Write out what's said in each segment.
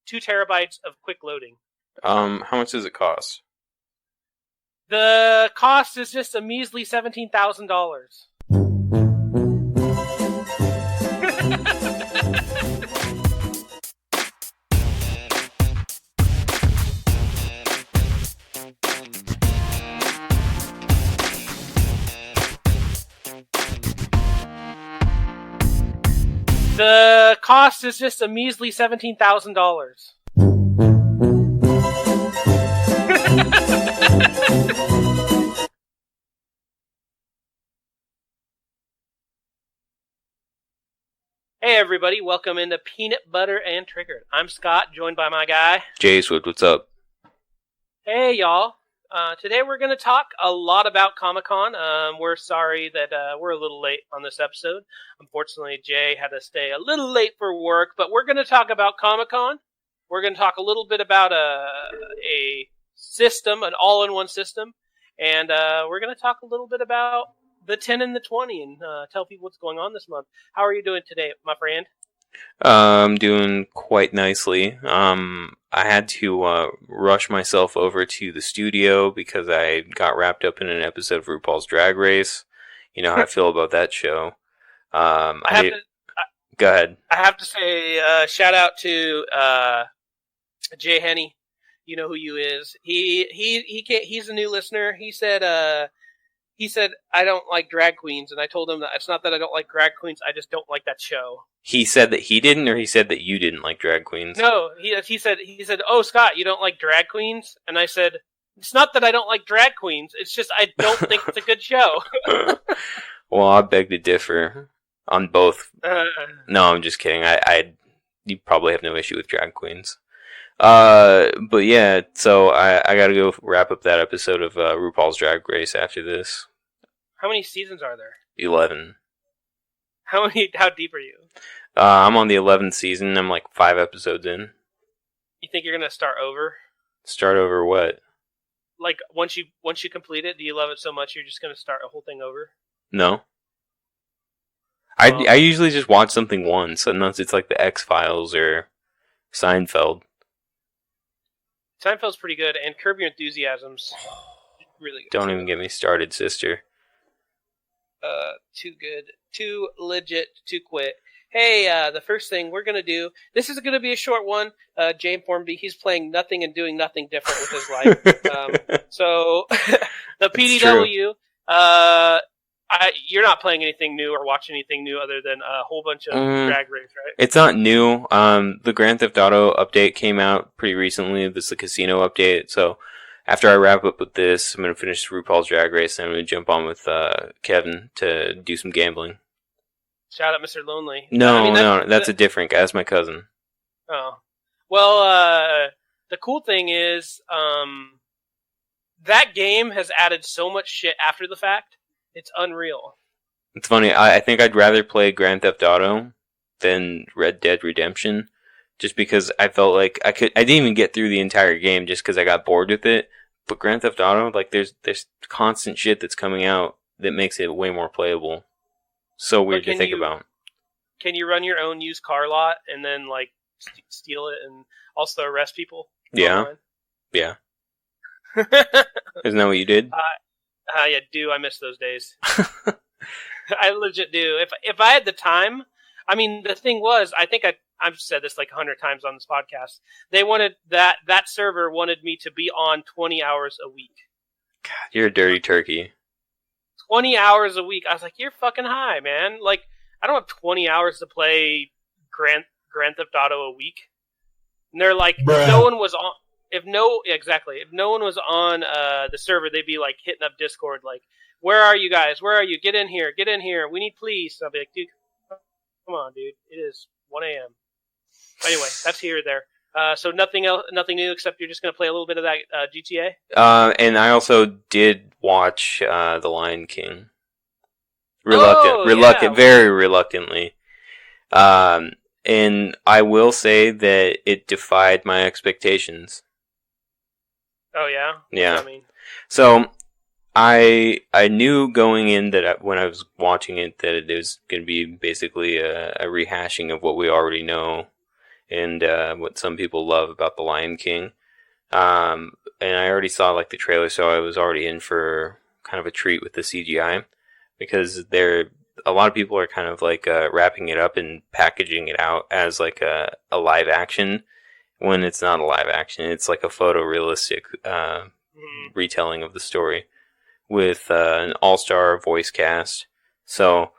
2 terabytes of quick loading. How much does it cost? The cost is just a measly $17,000. The cost is just a measly $17,000. Hey everybody, welcome into Peanut Butter and Triggered. I'm Scott, joined by my guy Jay Swift, what's up? Hey y'all. Today we're going to talk a lot about Comicon. We're sorry that we're a little late on this episode. Unfortunately, Jay had to stay a little late for work, but we're going to talk about Comicon. We're going to talk a little bit about a system, an all-in-one system, and we're going to talk a little bit about the 10 and the 20 and tell people what's going on this month. How are you doing today, my friend? I'm doing quite nicely. I had to rush myself over to the studio because I got wrapped up in an episode of RuPaul's Drag Race. You know how I feel about that show. Go ahead. I have to say, shout out to Jay Henney. You know who you is. He's a new listener. He said I don't like drag queens, and I told him that it's not that I don't like drag queens. I just don't like that show. He said that he didn't, or he said that you didn't like drag queens? No, he said, oh, Scott, you don't like drag queens? And I said, it's not that I don't like drag queens. It's just I don't think it's a good show. Well, I beg to differ on both. No, I'm just kidding. You probably have no issue with drag queens. But yeah, so I gotta go wrap up that episode of RuPaul's Drag Race after this. How many seasons are there? 11. How deep are you? I'm on the 11th season. I'm like 5 episodes in. You think you're gonna start over? Start over what? Like once you complete it, do you love it so much you're just gonna start a whole thing over? No. I usually just watch something once, unless it's like the X-Files or Seinfeld. Seinfeld's pretty good, and Curb Your Enthusiasm's really good. Don't even get me started, sister. Too good. Too legit to quit. Hey, the first thing we're going to do, this is going to be a short one. Jay informed me he's playing nothing and doing nothing different with his life. So, the PDW, you're not playing anything new or watching anything new other than a whole bunch of Drag Race, right? It's not new. The Grand Theft Auto update came out pretty recently. This is the casino update. So after I wrap up with this, I'm going to finish RuPaul's Drag Race and I'm going to jump on with Kevin to do some gambling. Shout out Mr. Lonely. No, that's a different guy. That's my cousin. Oh. Well, the cool thing is that game has added so much shit after the fact. It's unreal. It's funny. I think I'd rather play Grand Theft Auto than Red Dead Redemption, just because I felt like I didn't even get through the entire game just because I got bored with it. But Grand Theft Auto, like there's constant shit that's coming out that makes it way more playable. So weird to think about. Can you run your own used car lot and then like steal it and also arrest people? Yeah. Online? Yeah. Isn't that what you did? Yeah, I miss those days. I legit do. If I had the time, I mean, the thing was, I think I've said this like 100 times on this podcast. They wanted that server wanted me to be on 20 hours a week. God, you're a dirty turkey. 20 hours a week. I was like, you're fucking high, man. Like, I don't have 20 hours to play Grand Theft Auto a week. And they're like, if no one was on the server, they'd be like hitting up Discord, like, where are you guys? Where are you? Get in here. We need police. I'll be like, dude, come on, dude. It is 1 a.m. Anyway, that's here or there. So nothing new except you're just going to play a little bit of that GTA? And I also did watch The Lion King. Very reluctantly. And I will say that it defied my expectations. Oh, yeah? Yeah. What does that mean? So, I knew going in that when I was watching it that it was going to be basically a rehashing of what we already know. and what some people love about The Lion King. And I already saw like the trailer, so I was already in for kind of a treat with the CGI, because a lot of people are kind of like wrapping it up and packaging it out as like a live action, when it's not a live action. It's like a photorealistic retelling of the story with an all-star voice cast. So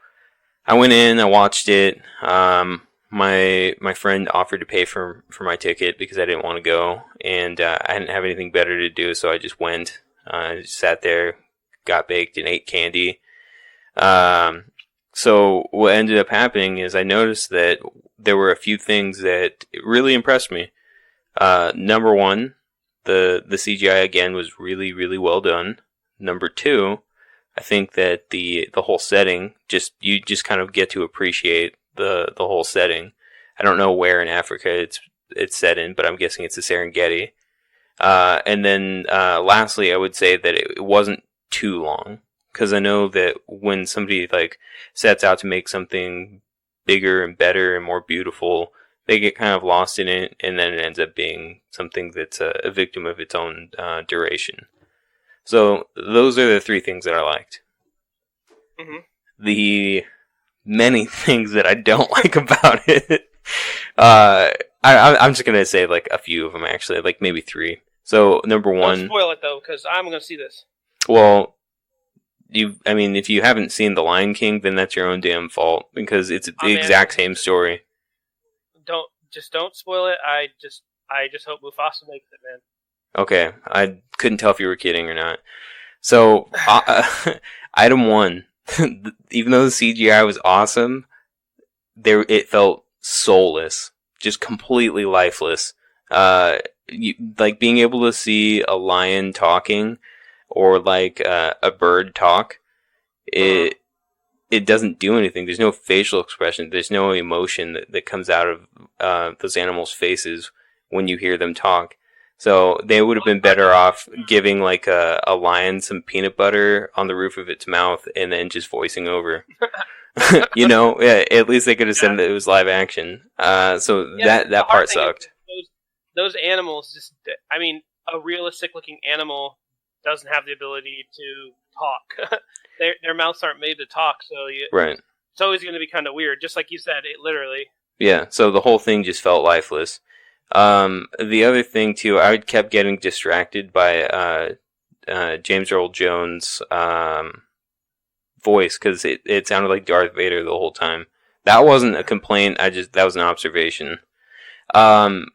I went in, I watched it. My friend offered to pay for my ticket because I didn't want to go, and I didn't have anything better to do, so I just went. I just sat there, got baked, and ate candy. So what ended up happening is I noticed that there were a few things that really impressed me. Number one, the CGI again was really, really well done. Number two, I think that the whole setting, you just kind of get to appreciate the whole setting. I don't know where in Africa it's set in, but I'm guessing it's the Serengeti. And then lastly, I would say that it wasn't too long, because I know that when somebody like sets out to make something bigger and better and more beautiful, they get kind of lost in it, and then it ends up being something that's a victim of its own duration. So those are the three things that I liked. Mm-hmm. The many things that I don't like about it, I'm just gonna say like a few of them, actually, like maybe three. So number one, don't spoil it though, because I'm gonna see this. Well, if you haven't seen The Lion King, then that's your own damn fault, because it's the exact same story. Don't spoil it. I just hope Mufasa makes it, man. Okay, I couldn't tell if you were kidding or not. So, item one, even though the CGI was awesome, it felt soulless, just completely lifeless. Like being able to see a lion talking, or like a bird talk, it doesn't do anything. There's no facial expression. There's no emotion that comes out of those animals' faces when you hear them talk. So they would have been better off giving like a lion some peanut butter on the roof of its mouth and then just voicing over. Yeah, at least they could have said that it was live action. So that part sucked. Those animals a realistic looking animal doesn't have the ability to talk. Their mouths aren't made to talk, so right. It's always going to be kind of weird, just like you said, it literally. Yeah, so the whole thing just felt lifeless. The other thing too, I kept getting distracted by James Earl Jones' voice, because it sounded like Darth Vader the whole time. That wasn't a complaint. That was an observation. And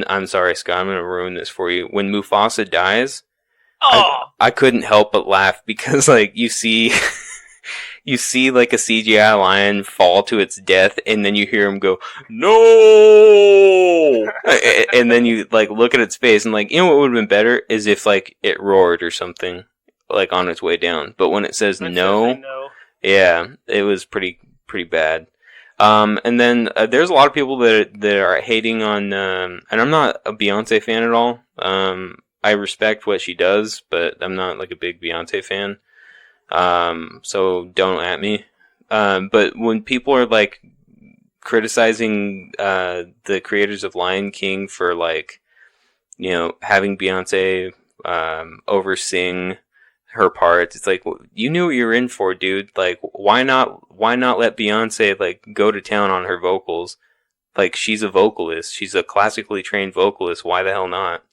I'm sorry, Scott, I'm gonna ruin this for you. When Mufasa dies, I couldn't help but laugh, because like you see like a CGI lion fall to its death, and then you hear him go, "No!" And then you like look at its face, and like, what would have been better is if like it roared or something, like on its way down. But when it says no, yeah, it was pretty bad. And then there's a lot of people that are hating on, and I'm not a Beyonce fan at all. I respect what she does, but I'm not like a big Beyonce fan. So don't at me. But when people are like criticizing the creators of Lion King for like, having Beyonce oversing her parts, it's like, you knew what you were in for, dude. Like, why not let Beyonce like go to town on her vocals? Like, she's a vocalist. She's a classically trained vocalist. Why the hell not?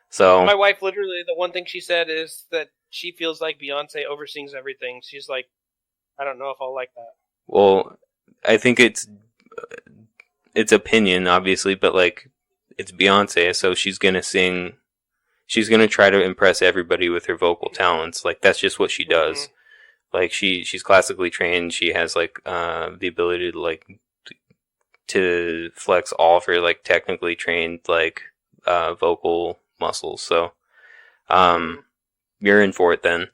So my wife, literally, the one thing she said is that she feels like Beyonce oversees everything. She's like, I don't know if I'll like that. Well, I think it's opinion, obviously, but like, it's Beyonce, so she's gonna sing. She's gonna try to impress everybody with her vocal talents. Like, that's just what she does. Mm-hmm. Like, she's classically trained. She has like the ability to flex all of her like technically trained like vocal muscles. So you're in for it then.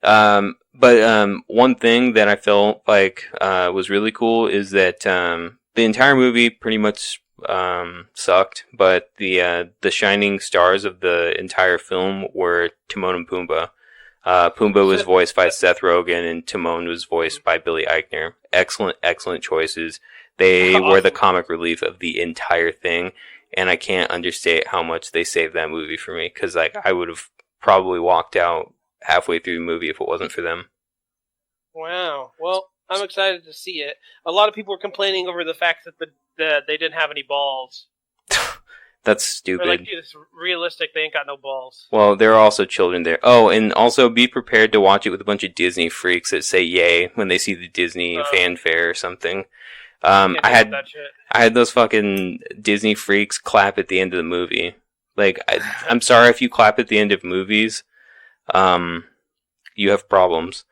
But one thing that I felt like was really cool is that the entire movie pretty much sucked, but the shining stars of the entire film were Timon and Pumbaa. Pumbaa was voiced by Seth Rogen, and Timon was voiced by Billy Eichner. Excellent choices. They were the Awesome. comic relief of the entire thing, and I can't understate how much they saved that movie for me, because like I would have probably walked out halfway through the movie if it wasn't for them. Wow. Well, I'm excited to see it. A lot of people were complaining over the fact that they didn't have any balls. That's They're stupid. like, dude, it's realistic. They ain't got no balls. Well, there are also children there. Oh, and also be prepared to watch it with a bunch of Disney freaks that say "yay" when they see the Disney fanfare or something. I had those fucking Disney freaks clap at the end of the movie. Like, I'm sorry if you clap at the end of movies. You have problems.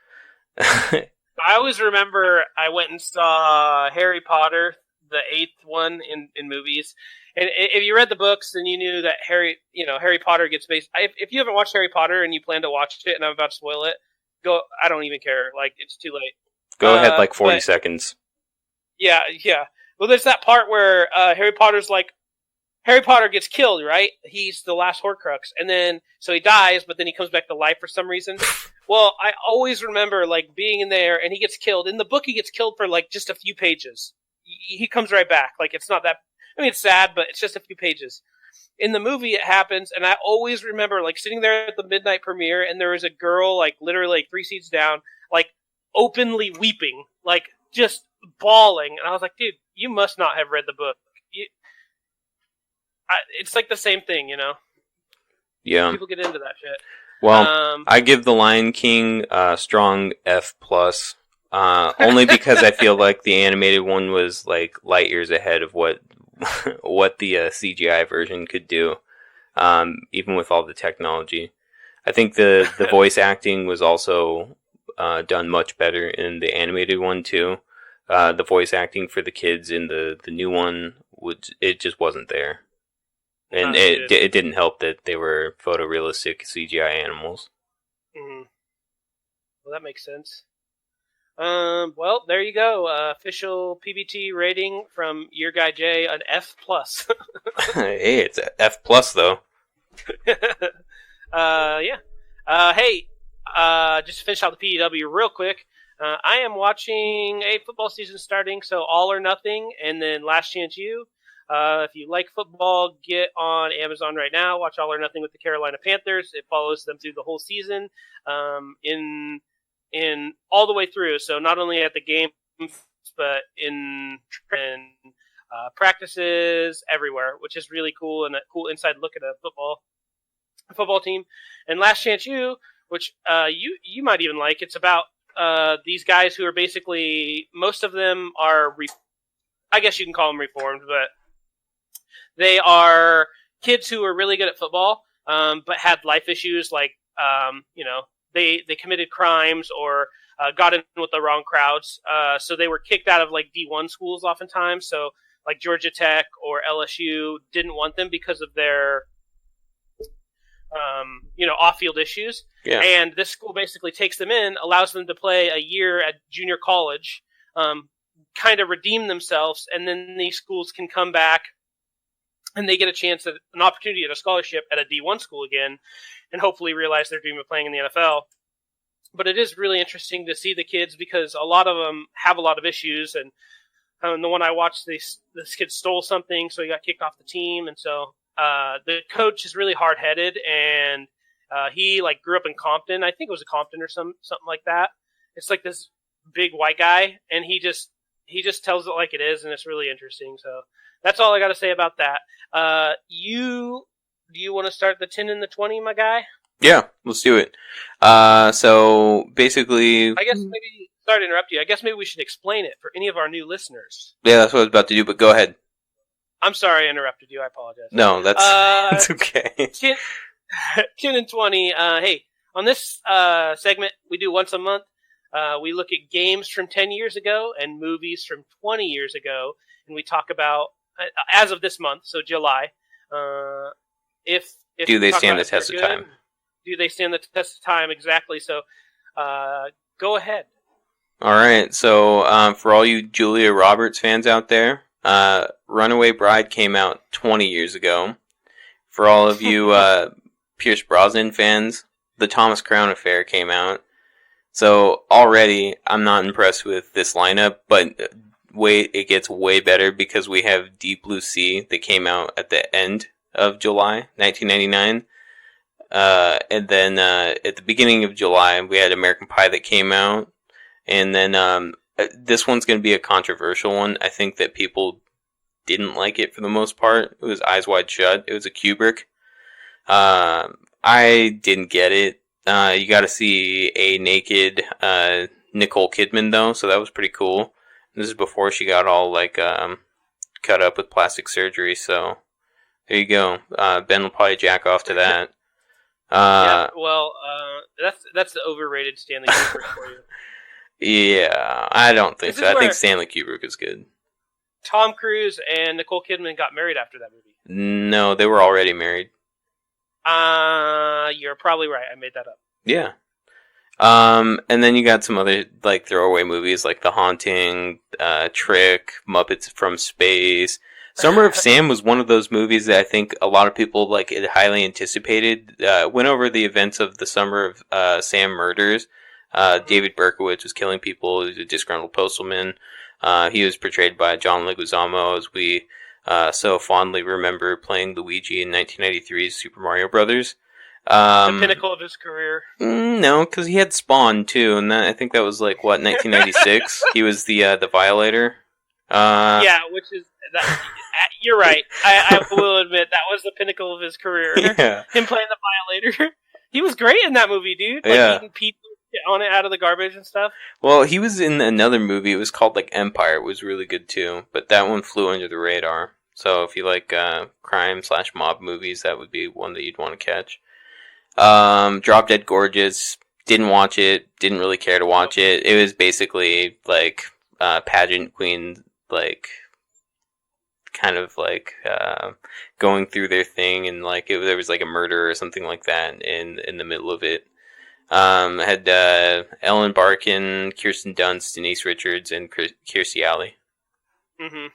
I always remember I went and saw Harry Potter, the 8th one in movies. And if you read the books, then you knew that Harry Potter gets based. If you haven't watched Harry Potter and you plan to watch it, and I'm about to spoil it, go. I don't even care. Like, it's too late. Go ahead, like 40 seconds. Yeah. Well, there's that part where Harry Potter gets killed, right? He's the last Horcrux, and then so he dies, but then he comes back to life for some reason. Well, I always remember like being in there, and he gets killed. In the book, he gets killed for like just a few pages. He comes right back. Like, it's not that. I mean, it's sad, but it's just a few pages. In the movie, it happens, and I always remember like sitting there at the midnight premiere, and there was a girl like literally like 3 seats down, like openly weeping, like just bawling, and I was like, dude, you must not have read the book. It's like the same thing, you know? Yeah. People get into that shit. Well, I give The Lion King a strong F+, only because I feel like the animated one was like light years ahead of what the CGI version could do, even with all the technology. I think the voice acting was also done much better in the animated one too. The voice acting for the kids in the new one, it just wasn't there. And it didn't help that they were photorealistic CGI animals. Mm-hmm. Well, that makes sense. Well, there you go. Official PBT rating from your guy Jay, an F+. Hey, it's a F+ though. Yeah. Hey, just to finish out the PEW real quick. I am watching a football season starting, so All or Nothing, and then Last Chance U. If you like football, get on Amazon right now. Watch All or Nothing with the Carolina Panthers. It follows them through the whole season, in all the way through. So not only at the game, but in practices everywhere, which is really cool and a cool inside look at a football team. And Last Chance U, which you might even like. It's about these guys who are basically, most of them are, I guess you can call them reformed, but they are kids who are really good at football, but had life issues like, they committed crimes or got in with the wrong crowds. So they were kicked out of like D1 schools oftentimes. So like Georgia Tech or LSU didn't want them because of their, off-field issues. Yeah. And this school basically takes them in, allows them to play a year at junior college, kind of redeem themselves, and then these schools can come back and they get a chance at an opportunity at a scholarship at a D1 school again, and hopefully realize their dream of playing in the NFL. But it is really interesting to see the kids because a lot of them have a lot of issues, and the one I watched, this kid stole something, so he got kicked off the team, and so the coach is really hard-headed, and he like grew up in Compton. I think it was Compton or something like that. It's like this big white guy, and he just tells it like it is, and it's really interesting. So that's all I got to say about that. Do you want to start the 10 and the 20, my guy? Yeah, let's do it. So basically, I guess maybe, sorry to interrupt you. I guess maybe we should explain it for any of our new listeners. Yeah, that's what I was about to do, but go ahead. I'm sorry I interrupted you. I apologize. No, that's okay. 10 and 20. Hey, on this segment, we do once a month. We look at games from 10 years ago and movies from 20 years ago, and we talk about, as of this month, so July, if do they stand the test of time? Do they stand the test of time? Exactly. So, go ahead. All right. So, for all you Julia Roberts fans out there, Runaway Bride came out 20 years ago. For all of you Pierce Brosnan fans, The Thomas Crown Affair came out. So already, I'm not impressed with this lineup, but gets way better because we have Deep Blue Sea that came out at the end of July 1999. And then at the beginning of July, we had American Pie that came out. And then this one's going to be a controversial one. I think that people didn't like it for the most part. It was Eyes Wide Shut. It was a Kubrick. I didn't get it. You got to see a naked Nicole Kidman, though, so that was pretty cool. This is before she got all, like, cut up with plastic surgery, so there you go. Ben will probably jack off to that. Yeah, well, that's the overrated Stanley Kubrick for you. Yeah, I don't think so. I think Stanley Kubrick is good. Tom Cruise and Nicole Kidman got married after that movie. No, they were already married. You're probably right. I made that up. Yeah. And then you got some other, like, throwaway movies, like The Haunting, Trick, Muppets from Space. Summer of Sam was one of those movies that I think a lot of people, like, it highly anticipated. Went over the events of the Summer of Sam murders. David Berkowitz was killing people. He was a disgruntled postman. He was portrayed by John Leguizamo, as we so fondly remember playing Luigi in 1993's Super Mario Brothers. The pinnacle of his career. No, because he had Spawn too, and I think that was like 1996. He was the Violator. Yeah, which is that. You're right. I will admit that was the pinnacle of his career. Yeah. Him playing the Violator. He was great in that movie, dude. Like, yeah. Eating pizza on it out of the garbage and stuff. Well, he was in another movie. It was called like Empire. It was really good too, but that one flew under the radar. So if you like crime/mob movies, that would be one that you'd want to catch. Drop Dead Gorgeous. Didn't watch it. Didn't really care to watch it. It was basically like pageant queen, like kind of like going through their thing, and like there was like a murder or something like that in the middle of it. Had Ellen Barkin, Kirsten Dunst, Denise Richards, and Kirstie Alley. Mm-hmm.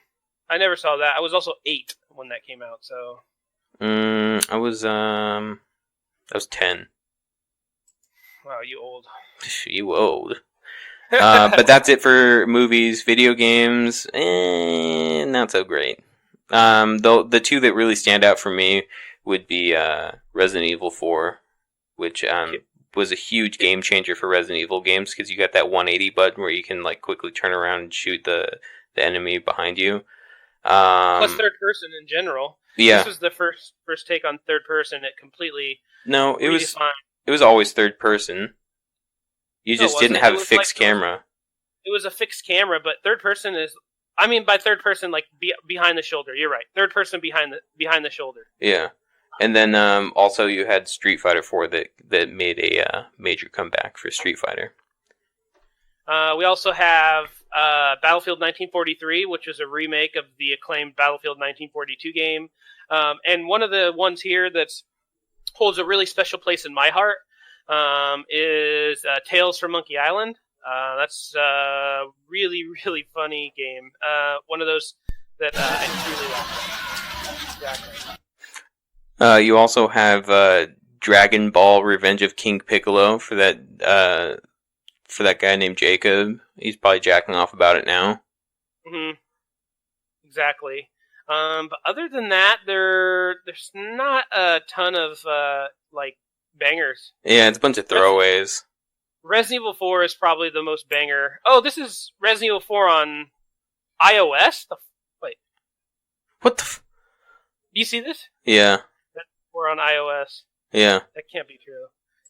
I never saw that. I was also 8 when that came out, so. I was 10. Wow, you old. You old. But that's it for movies. Video games, not so great. The two that really stand out for me would be Resident Evil 4, which was a huge game changer for Resident Evil games, because you got that 180 button where you can like quickly turn around and shoot the enemy behind you. Plus third person in general. Yeah. This was the first take on third person. It completely No, it was always third person. You just didn't have a fixed camera. It was a fixed camera, but third person is, I mean, by third person, like behind the shoulder. You're right. Third person behind the shoulder. Yeah. And then also you had Street Fighter 4 that made a major comeback for Street Fighter. We also have Battlefield 1943, which is a remake of the acclaimed Battlefield 1942 game. And one of the ones here that holds a really special place in my heart is Tales from Monkey Island. That's a really, really funny game. One of those that I just really like. Exactly. You also have Dragon Ball Revenge of King Piccolo for that guy named Jacob. He's probably jacking off about it now. Mm-hmm. Exactly. But other than that, there's not a ton of like bangers. Yeah, it's a bunch of throwaways. Resident Evil 4 is probably the most banger. Oh, this is Resident Evil 4 on iOS? Wait. What the Do you see this? Yeah. That's 4 on iOS. Yeah. That can't be true.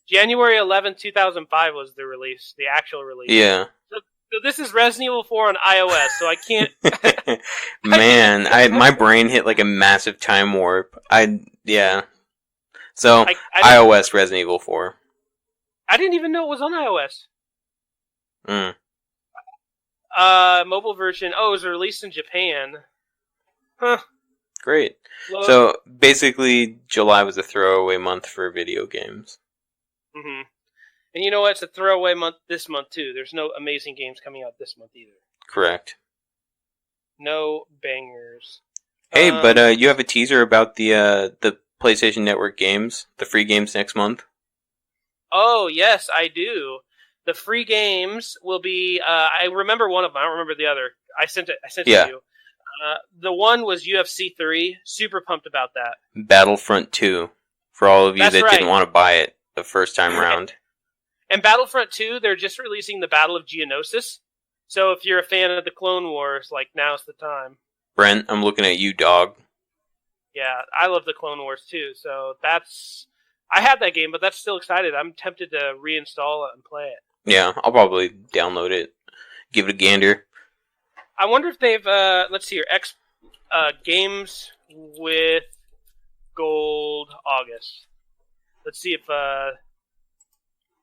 January 11th, 2005 was the release, the actual release. Yeah. So this is Resident Evil 4 on iOS, so I can't... Man, my brain hit like a massive time warp. Yeah. So, iOS Resident Evil 4. I didn't even know it was on iOS. Mobile version, it was released in Japan. Huh. Great. Well, so, basically, July was a throwaway month for video games. Mm-hmm. And you know what? It's a throwaway month this month, too. There's no amazing games coming out this month, either. Correct. No bangers. Hey, but you have a teaser about the PlayStation Network games, the free games next month? Oh, yes, I do. The free games will be. I remember one of them. I don't remember the other. I sent it to you. The one was UFC 3. Super pumped about that. Battlefront 2. For all of you That's that right. didn't want to buy it the first time around. And Battlefront 2, they're just releasing the Battle of Geonosis. So if you're a fan of the Clone Wars, like, now's the time. Brent, I'm looking at you, dog. Yeah, I love the Clone Wars too. So that's. I had that game, but that's still excited. I'm tempted to reinstall it and play it. Yeah, I'll probably download it. Give it a gander. I wonder if they've. Let's see here. Games with Gold August. Let's see if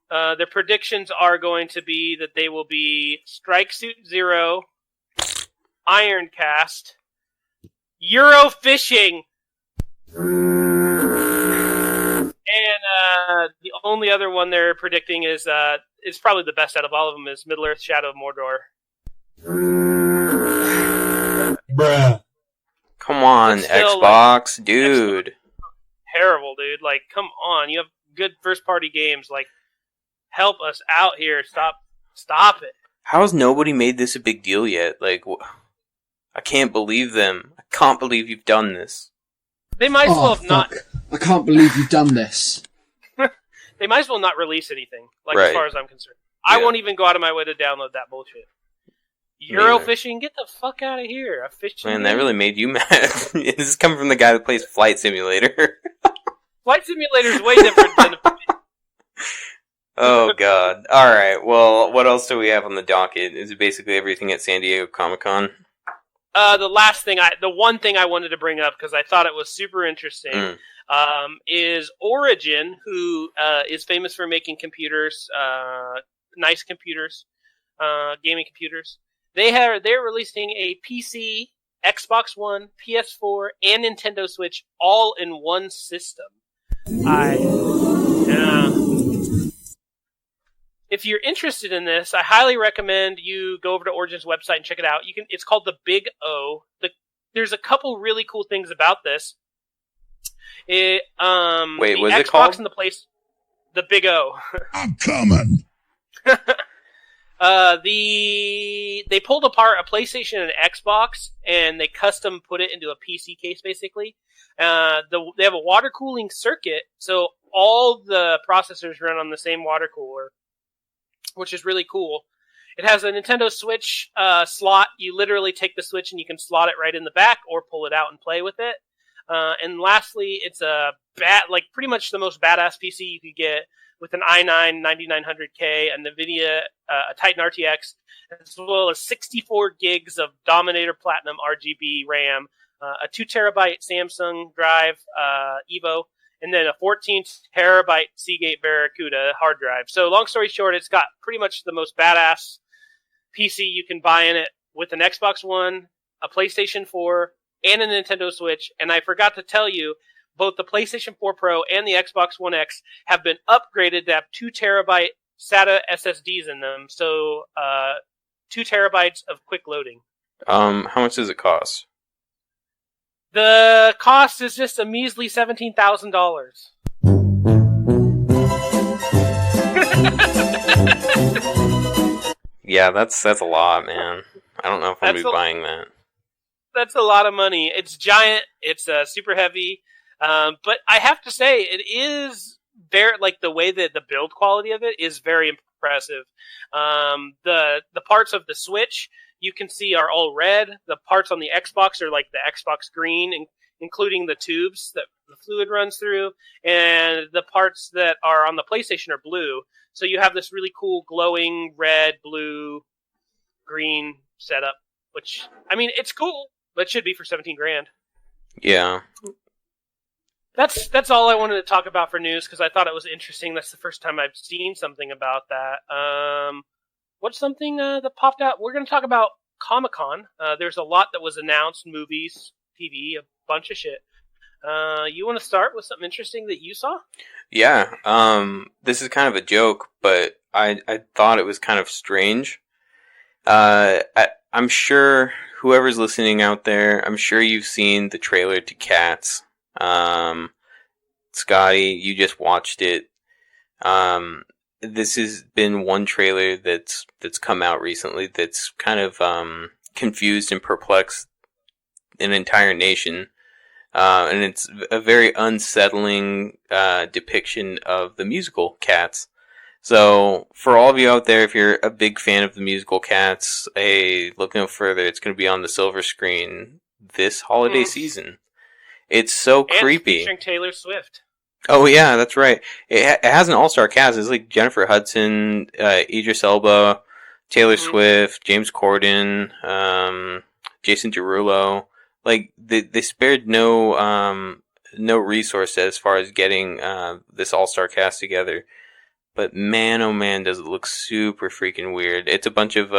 their predictions are going to be that they will be Strike Suit Zero, Ironcast, Eurofishing, and the only other one they're predicting is probably the best out of all of them is Middle-earth: Shadow of Mordor. Bruh. Come on, Still, Xbox, dude. Terrible, dude. Like, come on. You have good first-party games. Like, help us out here. Stop it. How has nobody made this a big deal yet? Like, I can't believe them. I can't believe you've done this. They might as well have not. I can't believe you've done this. They might as well not release anything. Like, Right. as far as I'm concerned, Yeah. I won't even go out of my way to download that bullshit. Eurofishing, get the fuck out of here! A fishing Man, game? that really made you mad. This is coming from the guy that plays Flight Simulator. Flight Simulator is way different than. Oh, God. Alright, well, what else do we have on the docket? Is it basically everything at San Diego Comicon? The one thing I wanted to bring up, because I thought it was super interesting, is Origin, who is famous for making computers, nice computers, gaming computers. They're releasing a PC, Xbox One, PS4, and Nintendo Switch all in one system. If you're interested in this, I highly recommend you go over to Origin's website and check it out. It's called the Big O. There's a couple really cool things about this. Wait, the what's Xbox it called? And the Big O. I'm coming. They pulled apart a PlayStation and an Xbox, and they custom put it into a PC case, basically. They have a water cooling circuit, so all the processors run on the same water cooler, which is really cool. It has a Nintendo Switch slot. You literally take the Switch and you can slot it right in the back or pull it out and play with it. And lastly, it's pretty much the most badass PC you could get, with an i9 9900K, a NVIDIA, a Titan RTX, as well as 64 gigs of Dominator Platinum RGB RAM, a 2 terabyte Samsung drive, Evo, and then a 14 terabyte Seagate Barracuda hard drive. So long story short, it's got pretty much the most badass PC you can buy in it, with an Xbox One, a PlayStation 4, and a Nintendo Switch. And I forgot to tell you, both the PlayStation 4 Pro and the Xbox One X have been upgraded to have 2 terabyte SATA SSDs in them. So 2 terabytes of quick loading. How much does it cost? The cost is just a measly $17,000. Yeah, that's a lot, man. I don't know if I'm going to be buying that. That's a lot of money. It's giant. It's super heavy. But I have to say, it is very, like, the way that the build quality of it is very impressive. The parts of the Switch you can see are all red. The parts on the Xbox are like the Xbox green, including the tubes that the fluid runs through, and the parts that are on the PlayStation are blue. So you have this really cool glowing red, blue, green setup, which, I mean, it's cool, but it should be for $17,000. Yeah. That's all I wanted to talk about for news, because I thought it was interesting. That's the first time I've seen something about that. What's something that popped out? We're going to talk about Comicon. There's a lot that was announced, movies, TV, a bunch of shit. You want to start with something interesting that you saw? Yeah. This is kind of a joke, but I thought it was kind of strange. I'm sure whoever's listening out there, I'm sure you've seen the trailer to Cats. Scotty, you just watched it. this has been one trailer that's come out recently that's kind of confused and perplexed an entire nation. And it's a very unsettling depiction of the musical Cats. So, for all of you out there, if you're a big fan of the musical Cats, look no further. It's going to be on the silver screen this holiday season. It's so creepy. Featuring Taylor Swift. Oh yeah, that's right. It has an all-star cast. It's like Jennifer Hudson, Idris Elba, Taylor Swift, James Corden, Jason Derulo. Like they spared no resource as far as getting this all-star cast together. But man, oh man, does it look super freaking weird. It's a bunch of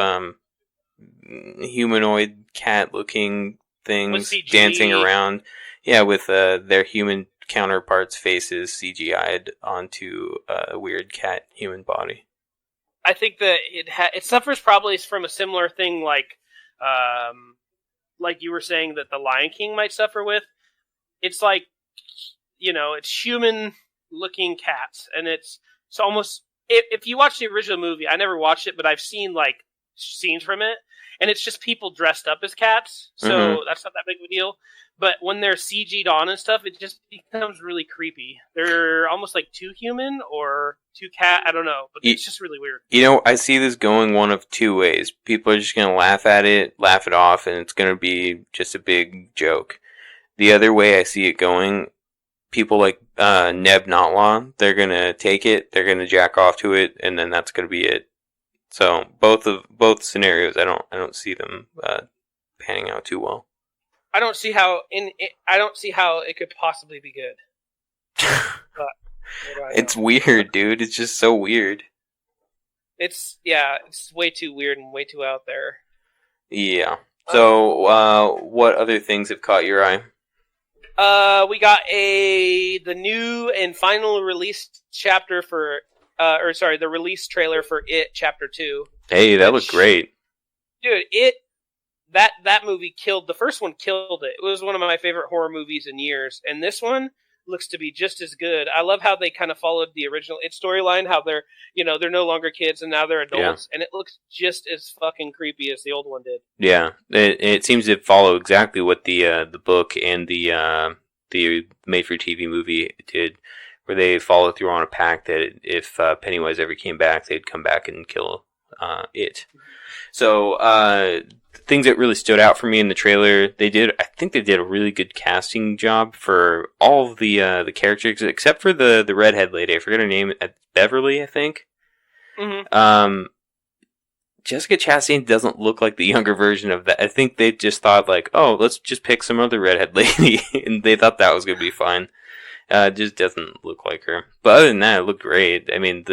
humanoid cat-looking things dancing around. Yeah, with their human counterparts' faces CGI'd onto a weird cat human body. I think that it suffers probably from a similar thing like you were saying that the Lion King might suffer with. It's like, it's human-looking cats, and it's almost, if you watch the original movie, I never watched it, but I've seen, like, scenes from it, and it's just people dressed up as cats, so that's not that big of a deal. But when they're CG'd on and stuff, it just becomes really creepy. They're almost like too human or too cat, I don't know, but it's just really weird. I see this going one of two ways. People are just going to laugh at it, laugh it off, and it's going to be just a big joke. The other way I see it going, people like Neb Notlaw, they're going to take it, they're going to jack off to it, and then that's going to be it. So both scenarios, I don't see them panning out too well. I don't see how it could possibly be good. But, it's weird, dude. It's just so weird. It's way too weird and way too out there. Yeah. So, what other things have caught your eye? We got the new and final release chapter for, the release trailer for It Chapter 2. Hey, that looked great. Dude, that movie the first one killed it. It was one of my favorite horror movies in years, and this one looks to be just as good. I love how they kind of followed the original It storyline, how they're no longer kids and now they're adults, and it looks just as fucking creepy as the old one did. Yeah, it seems to follow exactly what the book and the made-for-TV movie did, where they follow through on a pact that if Pennywise ever came back, they'd come back and kill it. So, things that really stood out for me in the trailer, I think they did a really good casting job for all of the characters, except for the redhead lady. I forget her name. Beverly, I think. Mm-hmm. Jessica Chastain doesn't look like the younger version of that. I think they just thought, like, oh, let's just pick some other redhead lady, and they thought that was going to be fine. It just doesn't look like her. But other than that, it looked great. I mean,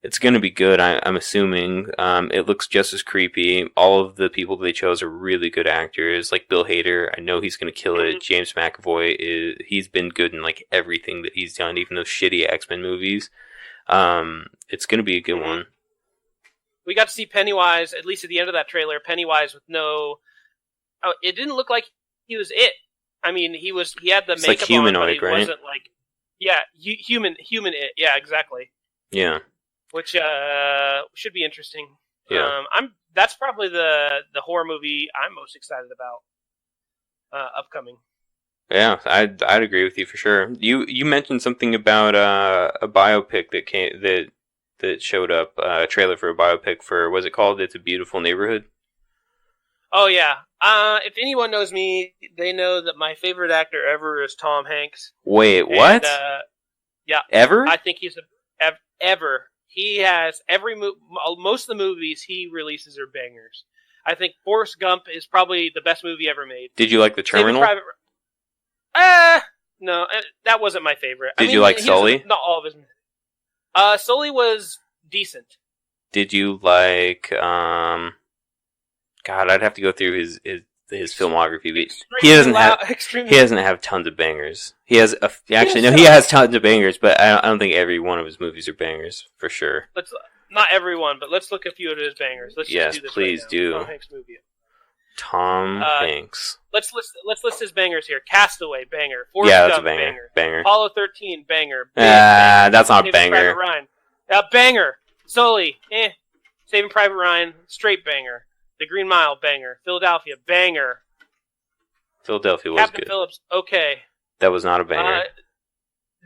it's going to be good, I'm assuming. It looks just as creepy. All of the people they chose are really good actors. Like Bill Hader, I know he's going to kill it. James McAvoy, he's been good in like everything that he's done, even those shitty X-Men movies. It's going to be a good one. We got to see Pennywise, at least at the end of that trailer, Pennywise with no... Oh, it didn't look like he was it. I mean, he had the it's makeup like humanoid, on, but he right? wasn't like... Yeah, human it. Yeah, exactly. Yeah. Which should be interesting. Yeah. That's probably the horror movie I'm most excited about upcoming. Yeah, I'd agree with you for sure. You mentioned something about a biopic that showed up, a trailer for a biopic for, what's it called? It's a Beautiful Neighborhood. Oh yeah. If anyone knows me, they know that my favorite actor ever is Tom Hanks. Wait, what? Yeah. Ever? I think he's ever. He has most of the movies he releases are bangers. I think Forrest Gump is probably the best movie ever made. Did you like The Terminal? No, that wasn't my favorite. Did you like Sully? Not all of his. Sully was decent. Did you like? God, I'd have to go through his filmography. But he doesn't have tons of bangers. He has he has tons of bangers, but I don't think every one of his movies are bangers for sure. Not every one, but let's look at a few of his bangers. Let's yes, just do this please right do. Tom Hanks movie. Tom Hanks. Let's list his bangers here. Castaway, banger. Forrest Gump, banger. Apollo 13, banger. That's not a banger. Banger. Sully. Saving Private Ryan. Straight banger. The Green Mile. Banger. Philadelphia. Banger. Philadelphia was Captain good. Phillips. Okay. That was not a banger.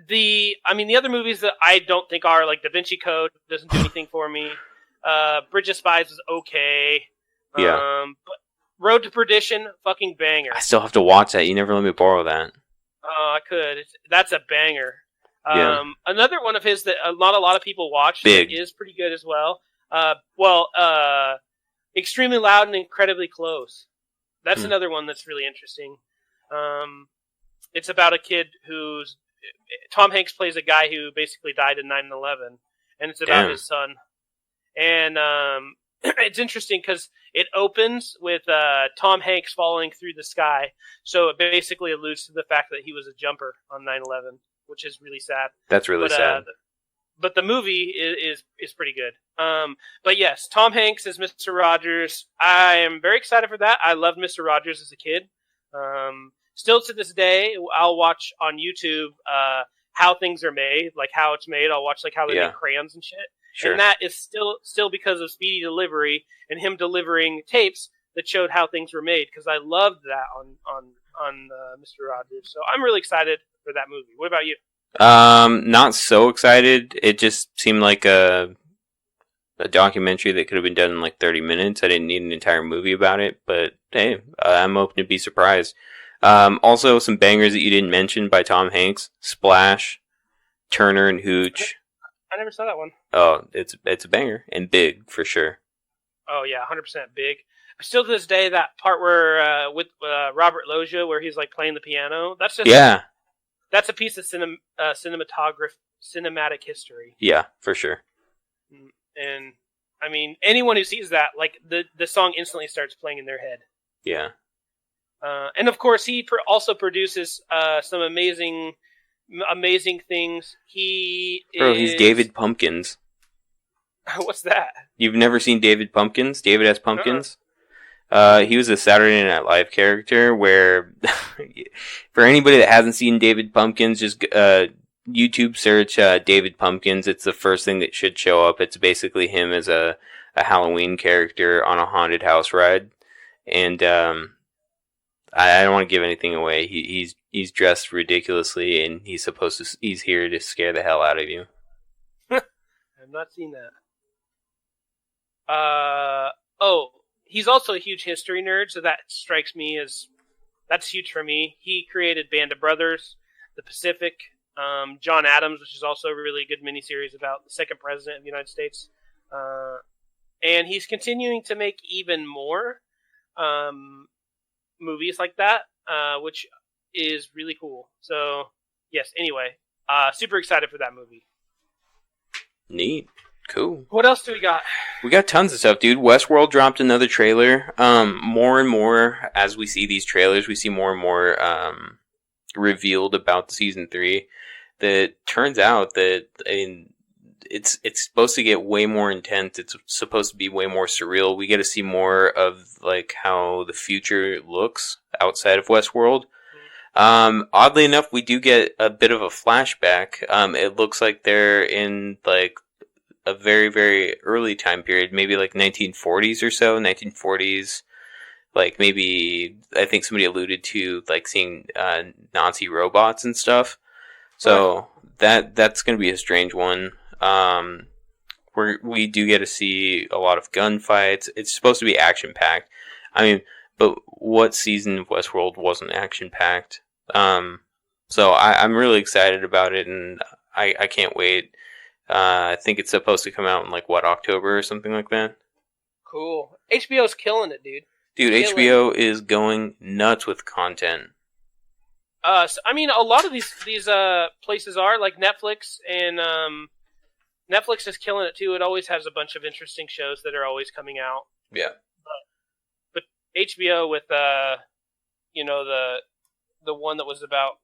The other movies that I don't think are, like Da Vinci Code, doesn't do anything for me. Bridge of Spies was okay. Yeah. But Road to Perdition, fucking banger. I still have to watch that. You never let me borrow that. Oh, I could. That's a banger. Yeah. Another one of his that not a lot of people watch Big. is pretty good as well. Extremely Loud and Incredibly Close. That's another one that's really interesting. It's about a kid who's... Tom Hanks plays a guy who basically died in 9/11, and it's about his son. And it's interesting because it opens with Tom Hanks falling through the sky, so it basically alludes to the fact that he was a jumper on 9/11, which is really sad. That's really sad. But the movie is pretty good. But yes, Tom Hanks as Mr. Rogers. I am very excited for that. I loved Mr. Rogers as a kid. Still to this day, I'll watch on YouTube how things are made, like how it's made. I'll watch like how they make crayons and shit. Sure. And that is still because of speedy delivery and him delivering tapes that showed how things were made. Because I loved that on Mr. Rogers. So I'm really excited for that movie. What about you? Not so excited. It just seemed like a documentary that could have been done in like 30 minutes. I didn't need an entire movie about it, but hey, I'm open to be surprised. Also, some bangers that you didn't mention by Tom Hanks: Splash, Turner and Hooch. I never saw that one. Oh, it's a banger and big for sure. Oh yeah, 100% big. Still to this day, that part where with Robert Loggia, where he's like playing the piano. That's just That's a piece of cinematic history. Yeah, for sure. And I mean, anyone who sees that, like the song instantly starts playing in their head. Yeah. And of course, he also produces some amazing things. He's David Pumpkins. What's that? You've never seen David Pumpkins? David S. Pumpkins? He was a Saturday Night Live character where, for anybody that hasn't seen David Pumpkins, just YouTube search David Pumpkins. It's the first thing that should show up. It's basically him as a Halloween character on a haunted house ride. And I don't want to give anything away. He's dressed ridiculously, and he's here to scare the hell out of you. I've not seen that. He's also a huge history nerd, so that strikes me as that's huge for me. He created Band of Brothers, The Pacific, John Adams, which is also a really good miniseries about the second president of the United States. And he's continuing to make even more movies like that, which is really cool. So, yes, anyway, super excited for that movie. Neat. Cool. What else do we got? We got tons of stuff, dude. Westworld dropped another trailer. More and more, as we see these trailers, we see more and more revealed about season 3. That turns out that it's supposed to get way more intense. It's supposed to be way more surreal. We get to see more of like how the future looks outside of Westworld. Oddly enough, we do get a bit of a flashback. It looks like they're in like a very, very early time period, maybe like 1940s or so, 1940s. Like maybe, I think somebody alluded to like seeing Nazi robots and stuff. So that's going to be a strange one. We do get to see a lot of gunfights. It's supposed to be action-packed. I mean, but what season of Westworld wasn't action-packed? So I'm really excited about it, and I can't wait. I think it's supposed to come out in like October or something like that. Cool. HBO's killing it, dude. Dude, HBO is going nuts with content. So, I mean, a lot of these places are like Netflix, and Netflix is killing it too. It always has a bunch of interesting shows that are always coming out. Yeah. But HBO with the one that was about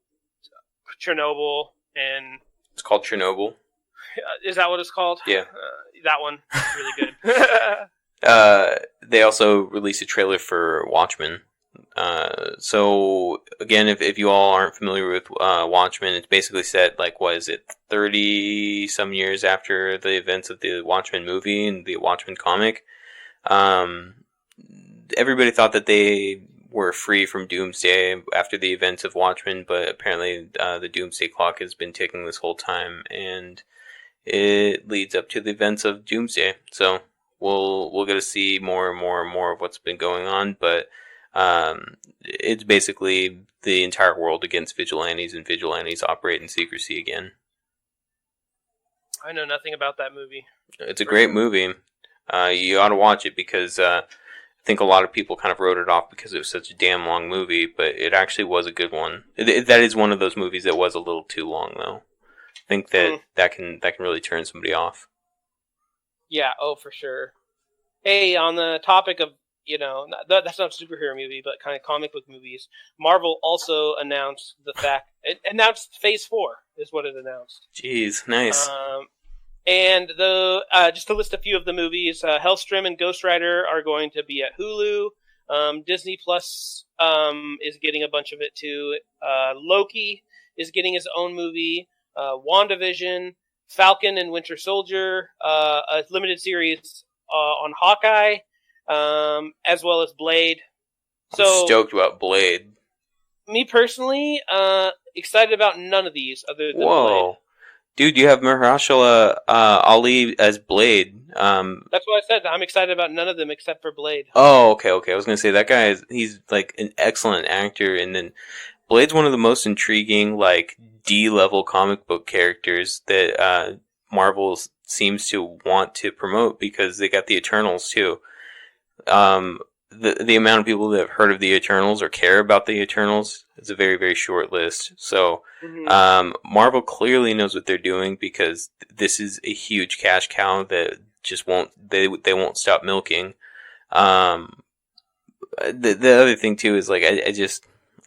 Chernobyl, and it's called Chernobyl. Is that what it's called? Yeah. That one is really good. They also released a trailer for Watchmen, So again, if you all aren't familiar with Watchmen, it's basically set like, what is it, 30 some years after the events of the Watchmen movie and the Watchmen comic. Everybody thought that they were free from Doomsday after the events of Watchmen, but apparently the Doomsday clock has been ticking this whole time, and it leads up to the events of Doomsday. So we'll get to see more and more and more of what's been going on, but it's basically the entire world against vigilantes, and vigilantes operate in secrecy again. I know nothing about that movie. It's a great movie. You ought to watch it because I think a lot of people kind of wrote it off because it was such a damn long movie, but it actually was a good one. That is one of those movies that was a little too long, though. I think that can really turn somebody off. Yeah, for sure. Hey, on the topic of, that's not a superhero movie, but kind of comic book movies, Marvel also announced announced Phase 4 is what it announced. Jeez, nice. And just to list a few of the movies, Hellstrom and Ghost Rider are going to be at Hulu. Disney Plus is getting a bunch of it too. Loki is getting his own movie. WandaVision, Falcon and Winter Soldier, a limited series on Hawkeye, as well as Blade. I'm stoked about Blade. Me personally, excited about none of these other than Blade. Dude, you have Mahershala Ali as Blade. That's what I said. I'm excited about none of them except for Blade. Oh, okay. I was gonna say that guy he's like an excellent actor, and then Blade's one of the most intriguing like D-level comic book characters that Marvel seems to want to promote because they got the Eternals too. The amount of people that have heard of the Eternals or care about the Eternals is a very, very short list. So, Marvel clearly knows what they're doing because this is a huge cash cow that just they won't stop milking. The other thing too is like, I don't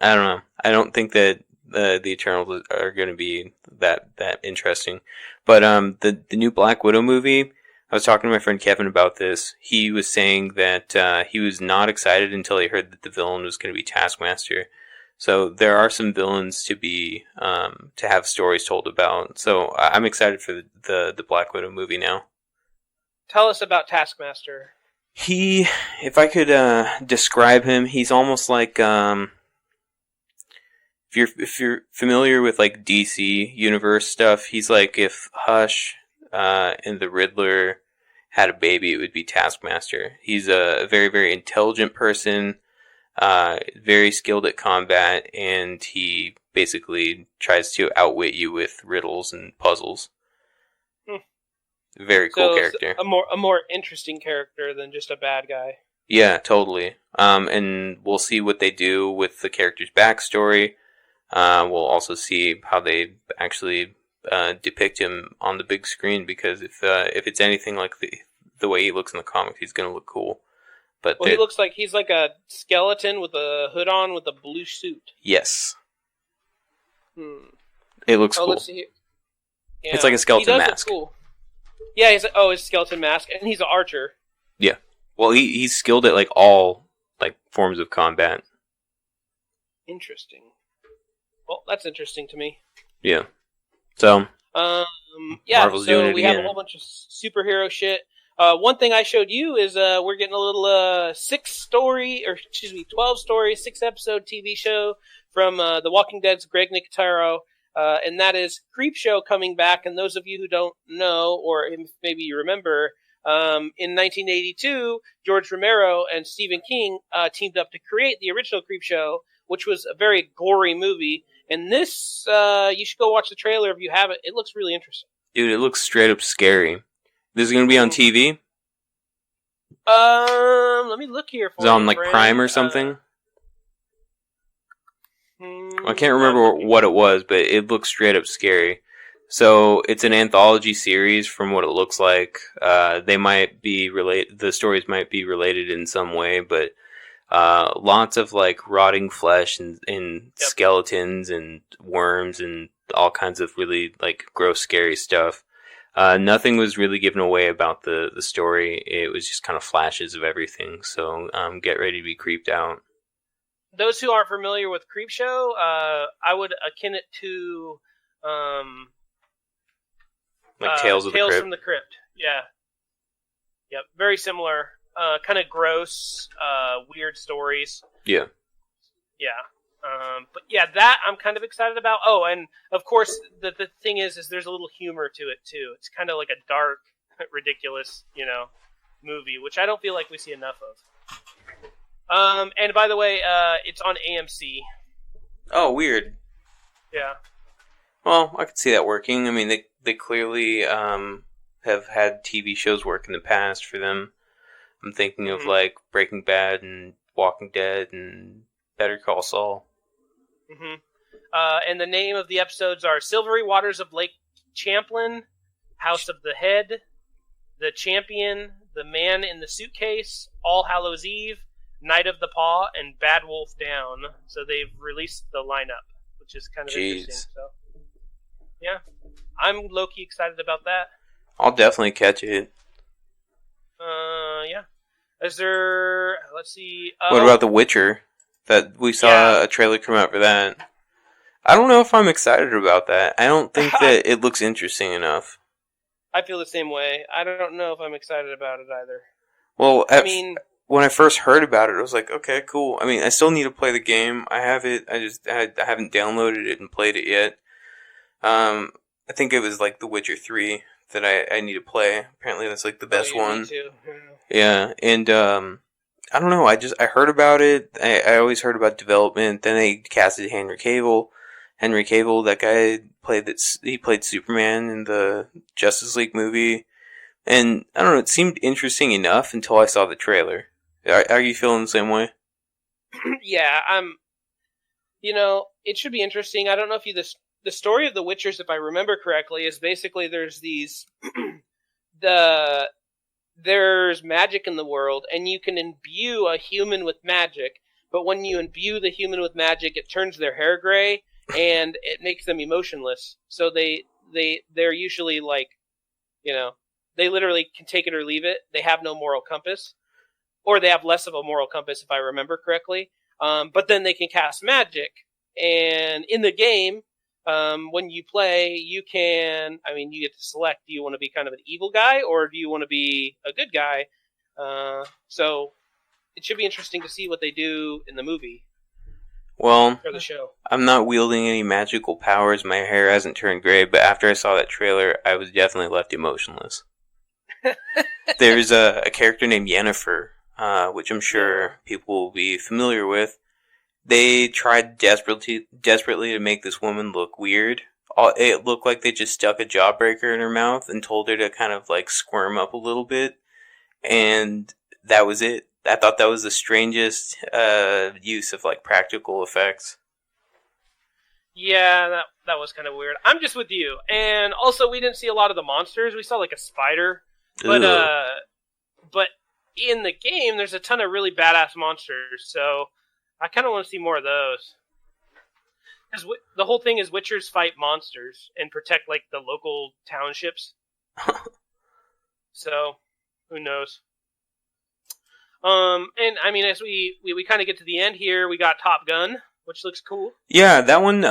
know. I don't think that the Eternals are going to be that interesting. But, the new Black Widow movie, I was talking to my friend Kevin about this. He was saying that he was not excited until he heard that the villain was going to be Taskmaster. So there are some villains to be to have stories told about. So I'm excited for the Black Widow movie now. Tell us about Taskmaster. If I could describe him, he's almost like if you're familiar with like DC universe stuff, he's like if Hush and the Riddler had a baby, it would be Taskmaster. He's a very, very intelligent person, very skilled at combat, and he basically tries to outwit you with riddles and puzzles. Very cool character. A more interesting character than just a bad guy. Yeah, totally. And we'll see what they do with the character's backstory. We'll also see how they actually depict him on the big screen, because if it's anything like the way he looks in the comics, he's gonna look cool. But he looks like he's like a skeleton with a hood on with a blue suit. Yes. It looks cool. Let's see. Yeah. It's like a skeleton mask. Look cool. Yeah, his skeleton mask, and he's an archer. Yeah. Well, he's skilled at like all like forms of combat. Interesting. Well, that's interesting to me. Yeah. So, Marvel's doing it again. Have a whole bunch of superhero shit. One thing I showed you is we're getting a little 12-story, 6-episode TV show from The Walking Dead's Greg Nicotero, and that is Creepshow coming back. And those of you who don't know, or maybe you remember, in 1982, George Romero and Stephen King teamed up to create the original Creepshow, which was a very gory movie. And this, you should go watch the trailer if you haven't. It looks really interesting. Dude, it looks straight up scary. This is going to be on TV? Let me look here for Is it on like Prime or something? I can't remember what it was, but it looks straight up scary. So it's an anthology series from what it looks like. They might be the stories might be related in some way, but lots of like rotting flesh and skeletons and worms and all kinds of really like gross, scary stuff. Nothing was really given away about the story. It was just kind of flashes of everything. So get ready to be creeped out. those who aren't familiar with Creepshow, I would akin it to Tales of the Crypt. from the Crypt. Yeah. Yep. Very similar. Kind of gross, weird stories. Yeah. Yeah. But yeah, that I'm kind of excited about. Oh, and of course, the thing is there's a little humor to it too. It's kind of like a dark, ridiculous, movie, which I don't feel like we see enough of. And by the way, it's on AMC. Oh, weird. Yeah. Well, I could see that working. I mean, they clearly have had TV shows work in the past for them. I'm thinking of like Breaking Bad and Walking Dead and Better Call Saul. Mm-hmm. And the name of the episodes are Silvery Waters of Lake Champlain, House of the Head, The Champion, The Man in the Suitcase, All Hallows Eve, Night of the Paw, and Bad Wolf Down. So they've released the lineup, which is kind of interesting. So, yeah, I'm low-key excited about that. I'll definitely catch it. Yeah. Is there... Let's see... What about The Witcher? That we saw a trailer come out for that. I don't know if I'm excited about that. I don't think that it looks interesting enough. I feel the same way. I don't know if I'm excited about it either. Well, when I first heard about it, I was like, okay, cool. I mean, I still need to play the game. I have it. I haven't downloaded it and played it yet. I think it was like The Witcher 3 that I need to play. Apparently that's like the best one. Me too. Yeah, and I don't know. I heard about it. I always heard about development. Then they casted Henry Cavill. Henry Cavill, that guy he played Superman in the Justice League movie. And I don't know, it seemed interesting enough until I saw the trailer. Are you feeling the same way? Yeah, it should be interesting. I don't know if the story of the Witchers, if I remember correctly, is basically there's these there's magic in the world, and you can imbue a human with magic, but when you imbue the human with magic, it turns their hair gray, and it makes them emotionless. So they're usually like, they literally can take it or leave it. They have no moral compass. Or they have less of a moral compass, if I remember correctly. But then they can cast magic. And in the game, when you play, you get to select, do you want to be kind of an evil guy, or do you want to be a good guy? So it should be interesting to see what they do in the movie. Well, or the show. I'm not wielding any magical powers. My hair hasn't turned gray, but after I saw that trailer, I was definitely left emotionless. There's a character named Yennefer, which I'm sure people will be familiar with. They tried desperately to make this woman look weird. It looked like they just stuck a jawbreaker in her mouth and told her to kind of like squirm up a little bit, and that was it. I thought that was the strangest use of like practical effects. Yeah, that was kind of weird. I'm just with you. And also, we didn't see a lot of the monsters. We saw like a spider, but in the game, there's a ton of really badass monsters. So I kind of want to see more of those. Because the whole thing is Witchers fight monsters and protect like the local townships. So who knows? And I mean, as we kind of get to the end here, we got Top Gun, which looks cool. Yeah, that one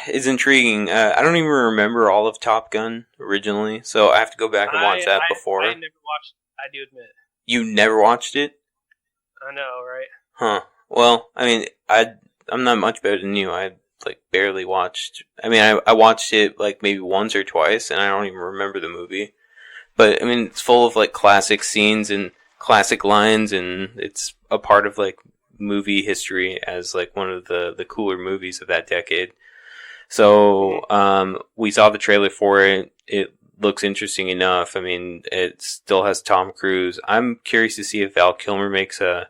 is intriguing. I don't even remember all of Top Gun originally, so I have to go back and watch that before. I never watched it, I do admit. You never watched it? I know, right? Huh. Well, I mean, I'm not much better than you. I like barely watched. I mean, I watched it like maybe once or twice, and I don't even remember the movie. But I mean, it's full of like classic scenes and classic lines, and it's a part of like movie history as like one of the cooler movies of that decade. So we saw the trailer for it. It looks interesting enough. I mean, it still has Tom Cruise. I'm curious to see if Val Kilmer makes a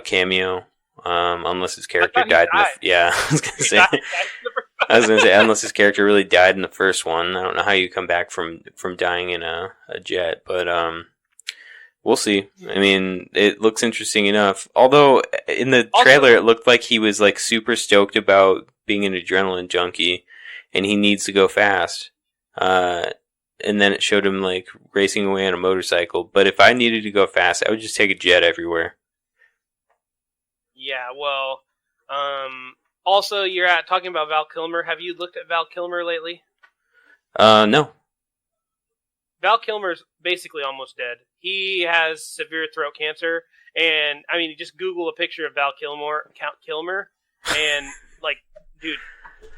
cameo, unless his character died. Yeah, I was gonna say unless his character really died in the first one. I don't know how you come back from dying in a jet, but we'll see. I mean, it looks interesting enough. Although in the trailer, it looked like he was like super stoked about being an adrenaline junkie, and he needs to go fast. And then it showed him like racing away on a motorcycle. But if I needed to go fast, I would just take a jet everywhere. Yeah, well, Also, you're talking about Val Kilmer. Have you looked at Val Kilmer lately? No. Val Kilmer's basically almost dead. He has severe throat cancer, and I mean, just Google a picture of Val Count Kilmer, and like, dude,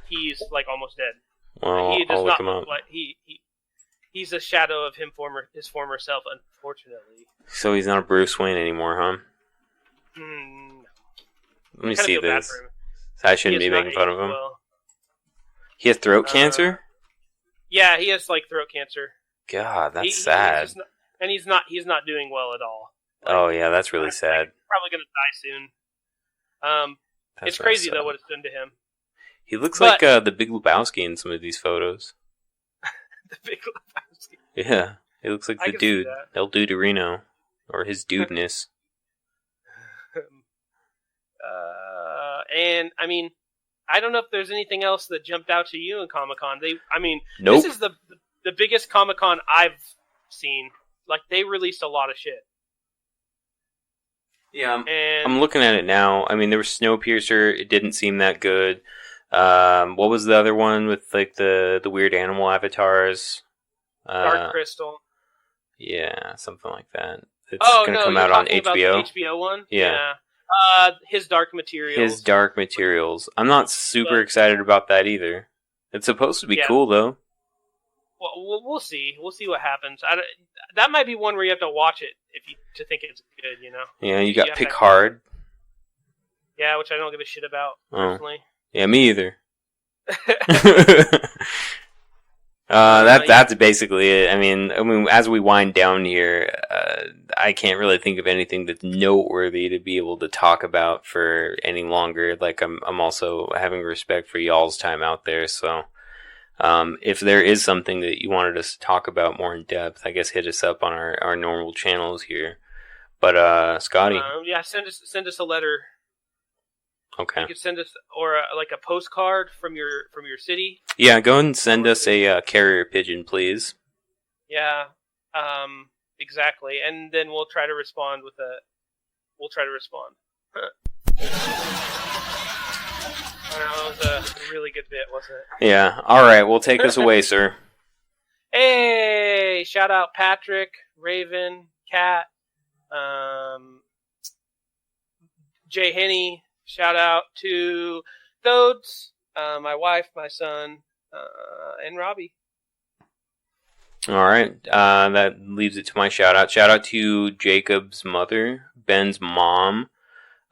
he's like almost dead. Well, he does I'll not look him up. like he's a shadow of his former self, unfortunately. So he's not a Bruce Wayne anymore, huh? No. Let me see this. I shouldn't be making fun of him. Well. He has throat cancer? Yeah, he has like throat cancer. God, that's sad. He's not doing well at all. Like, oh yeah, that's really sad. Probably gonna die soon. It's crazy though what it's done to him. He looks like the Big Lebowski in some of these photos. The Big Lebowski. Yeah, he looks like the dude, El Duderino, or his dudeness. And I mean, I don't know if there's anything else that jumped out to you in Comicon. Nope. This is the biggest Comicon I've seen. Like, they released a lot of shit. Yeah, I'm looking at it now. I mean, there was Snowpiercer. It didn't seem that good. What was the other one with like the weird animal avatars? Dark Crystal. Yeah, something like that. It's going to come out on HBO. About the HBO one? Yeah. His Dark Materials. His Dark Materials. I'm not super excited about that either. It's supposed to be cool though. Well, we'll see. We'll see what happens. That might be one where you have to watch it to think it's good, you know? Yeah, you got Picard. Yeah, which I don't give a shit about, personally. Yeah, me either. That's basically it. I mean, as we wind down here, I can't really think of anything that's noteworthy to be able to talk about for any longer. Like, I'm also having respect for y'all's time out there, so if there is something that you wanted us to talk about more in depth, I guess hit us up on our normal channels here. But Scotty, send us a letter. Okay. You could send us like a postcard from your city. Yeah, go ahead and send us a carrier pigeon, please. Yeah, exactly, and then we'll try to respond with a. We'll try to respond. That was a really good bit, wasn't it? Yeah. All right. Well, take us away, sir. Hey! Shout out Patrick, Raven, Kat, Jay Henney. Shout out to Thodes, my wife, my son, and Robbie. All right. That leaves it to my shout out. Shout out to Jacob's mother, Ben's mom,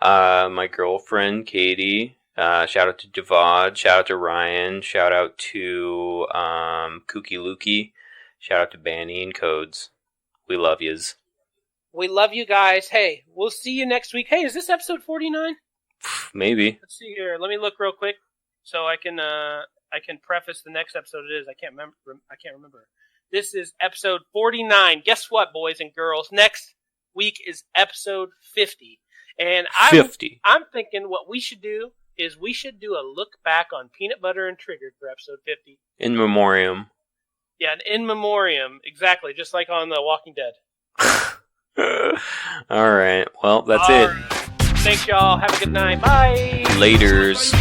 my girlfriend, Katie. Shout out to Javad. Shout out to Ryan. Shout out to Kooky Lukey. Shout out to Banny and Codes. We love yous. We love you guys. Hey, we'll see you next week. Hey, is this episode 49? Maybe. Let's see here. Let me look real quick so I can preface the next episode it is. I can't remember. This is episode 49. Guess what, boys and girls? Next week is episode 50. And I'm thinking what we should do is we should do a look back on Peanut Butter and Triggered for episode 50. In memoriam. Yeah, an in memoriam. Exactly, just like on The Walking Dead. All right. Well, that's it. Thanks, y'all. Have a good night. Bye. Laters.